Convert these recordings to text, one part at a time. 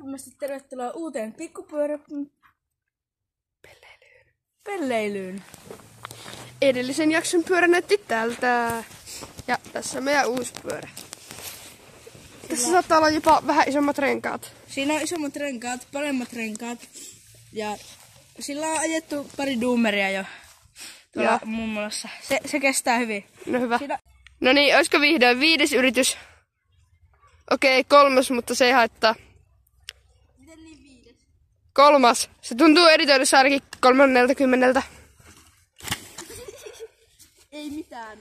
lämpimästi tervetuloa uuteen pelleilyyn. Edellisen jakson pyörä näytti tältä. Ja tässä on meidän uusi pyörä. Tässä saattaa olla jopa vähän isommat renkaat. Siinä on isommat renkaat, paremmat renkaat. Ja sillä on ajettu pari duumeria jo tuolla mummolassa. Se kestää hyvin. No hyvä. No niin, olisiko vihdoin 5. yritys? Okei, 3, mutta se ei haittaa. Miten niin 5? 3. Se tuntuu editoidussa ainakin 30. Ei mitään.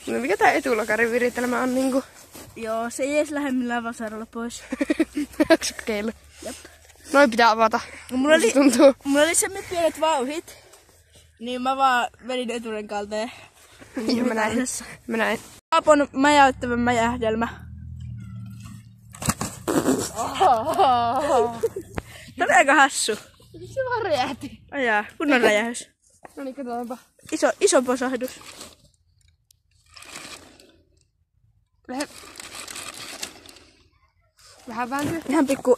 No mikä tää etulakarin viritelmä on niinku? Joo, se ei edes lähde millään vasaralla pois. Onks kokeillut? Jep. Noin pitää avata. No, mulla oli semmoset pienet vauhit. Niin mä vaan vedin eturenkaalta ja... Joo, mä näin. Aapon mäjäyttävä mäjähdelmä. Tää oli aika hassu. Se vaan räjähti. Ajaa, kunnon räjähys. No niin, katsotaanpa. Iso posahdus. Vähän vääntyy.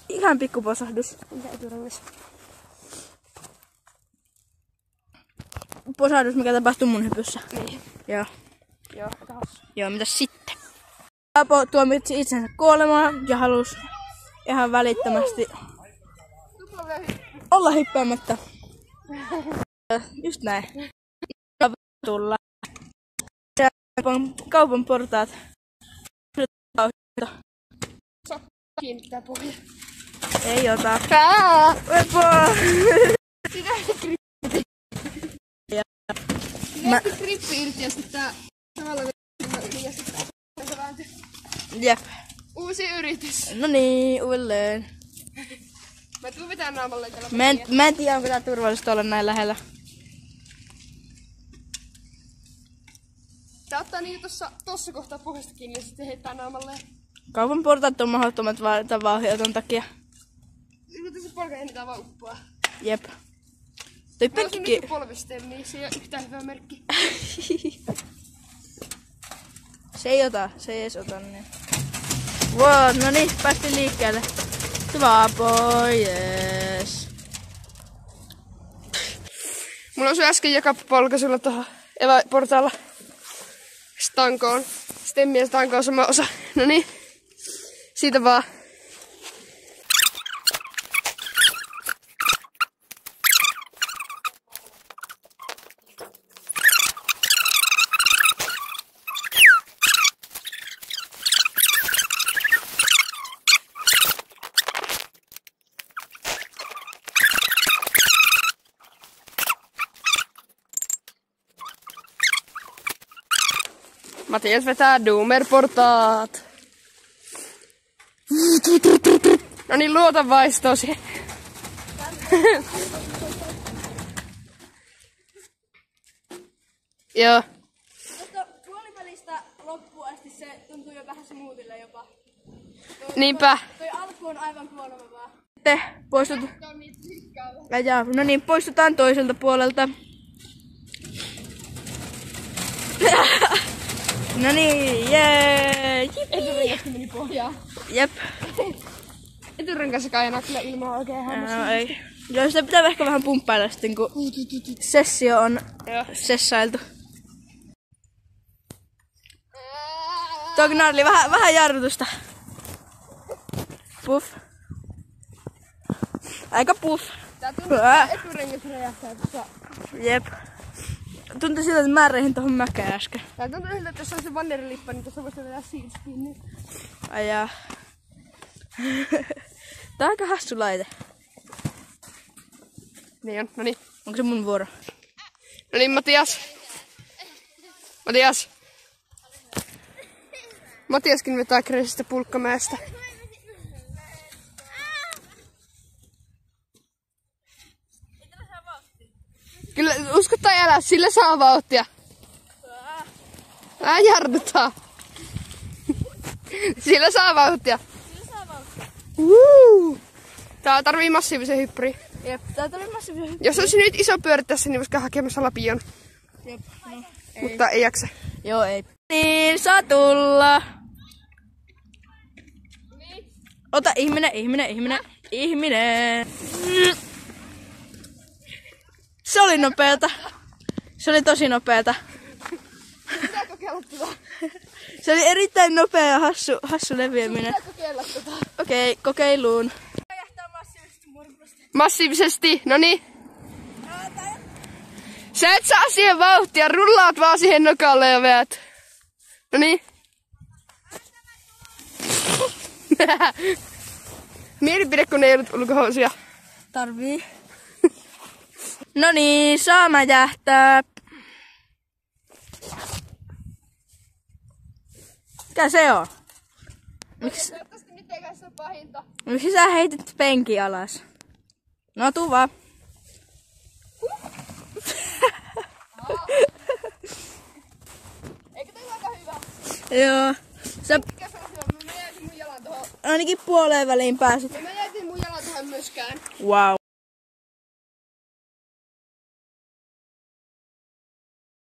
Ihan pikku posahdus. Mitä eturengas? Posahdus, mikä tapahtui mun hypyssä. Niin. Joo. Joo, taas. Joo, mitäs sitten? Aapo tuomitsi itsensä kuolemaan ja halusi ihan välittömästi olla hyppäämättä. Just näin. Tulla. Kaupan portaat. Kiinnittää pohja. Ei ota. Sitä ei grippi irti ja sitten tää samalla ja sitten tää vääntyy. Jep. Uusi yritys. No niin, uudelleen. Mä tuun vetää naamalle tällä Mä en tiedä, onko tää turvallista olla näin lähellä. Tää ottaa niinku tossa kohtaa pohjasta kiinni ja sitten heittää naamalleen. Kaupan portaat on mahdottomat vauhioton takia. Nyt tässä polka enintään vaan uppoa. Jep. Toi Mä oon pekki... nyt polvisteen, niin se ei oo yhtään hyvä merkki. Se ei edes ota niin. Wow, no niin, päästiin liikkeelle. Yes. Mulla on se äsken joka polkaisulla tuohon portaalla stankoon. Stemmien stanko on sama osa. No niin, siitä vaan. Matias vetää Doomer-portaat. No niin, luota vaistosi. Joo. Mutta puolivälistä loppuun asti se tuntuu jo vähän smoothille jopa. Niinpä. Toi alku on aivan kuolemavaa. Sitten no niin, poistutaan toiselta puolelta. No niin, jee! Eturengaskin meni pohjaan. Jep. Eturengassakaan ei enää kyllä ilmaa oikein hämmössä. No ei. Joo, sitä pitää ehkä vähän pumppailla sitten, kun sessio on sessailtu. Tuo oli vähän jarrutusta. Puff. Aika puff. Tää tuntuu, että eturengas räjähtää tuossa. Jep. Tuntui siltä, että mä reihin tohon mäkeen äsken. Tää tuntuu siltä, että jos on se vannerilippa, niin tuossa voisi vetää siitä kiinni. Ajaa. Tää on aika hassu laite. Niin on, no niin. Onko se mun vuoro? No niin, Matias. Matiaskin vetää kreisistä Pulkkamäestä. Kyllä, usko tai älä, sillä saa vauhtia. Älä jarruta. Sillä saa vauhtia. Tää tarvii massiivisen hyppyrin. Jep, tää tuli massiivisen hyppyrin. Jos olisi nyt iso pyörä tässä, niin voisi hakemassa lapion. Jep, no. Mutta ei jaksa. Joo, ei. Niin, saa tulla. Ota ihminen. Se oli nopeeta. Se oli tosi nopeeta. Pitää kokeilla tätä. Se oli erittäin nopea ja hassu leviäminen. Pitää kokeilla tätä. Okei, kokeiluun. Massiivisesti, noniin. Sä et saa siihen vauhtia, rullaat vaan siihen nokalle ja veät. Noniin. Mielipide, kun ei ollut ulkohousuja. Tarvii. No niin, saa mäjähtää. Mikä se on? Toivottavasti mitenkään se on pahinta. Miksi sä heitit penkin alas? No tuu vaan. Eikö toi aika hyvä? Joo. Sä Mikä se on hyvä? Mä jäisin mun jalan tohon. ainakin puoleen väliin pääsit. Mä jäisin mun jalan tohon myöskään. Wow.